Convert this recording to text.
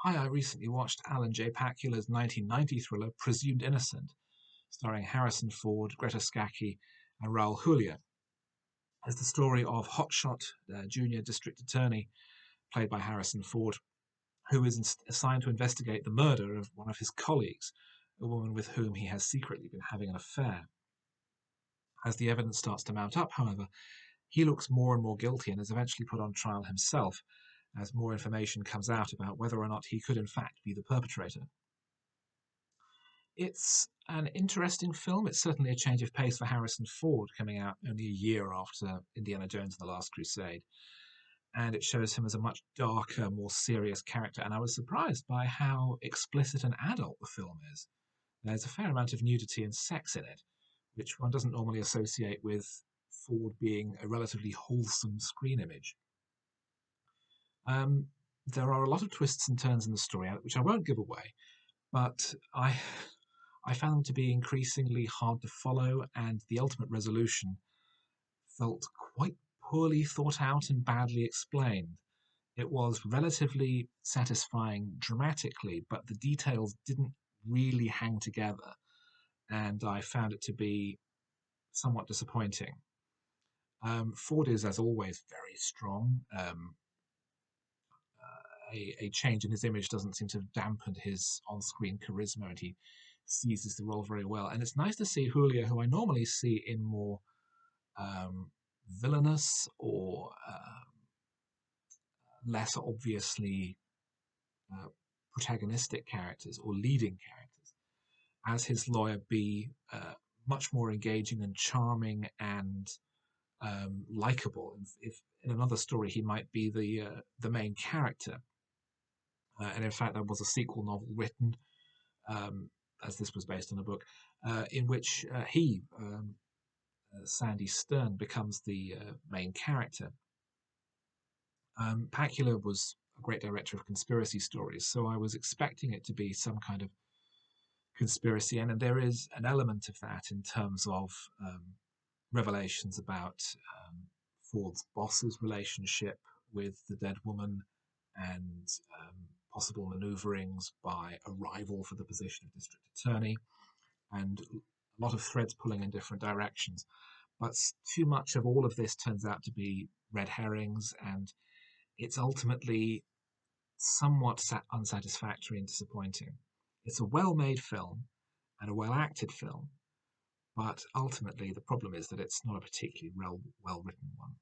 Hi, I recently watched Alan J Pakula's 1990 thriller Presumed Innocent, starring Harrison Ford, Greta Scacchi, and Raul Julia. It's the story of hotshot junior district attorney, played by Harrison Ford, who is assigned to investigate the murder of one of his colleagues, a woman with whom he has secretly been having an affair. As the evidence starts to mount up, however, he looks more and more guilty and is eventually put on trial himself, as more information comes out about whether or not he could in fact be the perpetrator. It's an interesting film. It's certainly a change of pace for Harrison Ford, coming out only a year after Indiana Jones and the Last Crusade. And it shows him as a much darker, more serious character. And I was surprised by how explicit and adult the film is. There's a fair amount of nudity and sex in it, which one doesn't normally associate with Ford being a relatively wholesome screen image. There are a lot of twists and turns in the story, which I won't give away, but I found them to be increasingly hard to follow, and the ultimate resolution felt quite poorly thought out and badly explained. It was relatively satisfying dramatically, but the details didn't really hang together, and I found it to be somewhat disappointing. Ford is, as always, very strong. A change in his image doesn't seem to have dampened his on-screen charisma, and he seizes the role very well. And it's nice to see Julia, who I normally see in more villainous or less obviously uh, protagonistic characters or leading characters, as his lawyer, be much more engaging and charming and likable. If in another story he might be the main character, and in fact there was a sequel novel written, as this was based on a book, in which Sandy Stern, becomes the main character. Pakula was a great director of conspiracy stories, so I was expecting it to be some kind of conspiracy, and there is an element of that in terms of revelations about Ford's boss's relationship with the dead woman, and possible maneuverings by a rival for the position of district attorney, and a lot of threads pulling in different directions. But too much of all of this turns out to be red herrings, and it's ultimately somewhat unsatisfactory and disappointing. It's a well made film and a well acted film, but ultimately the problem is that it's not a particularly well written one.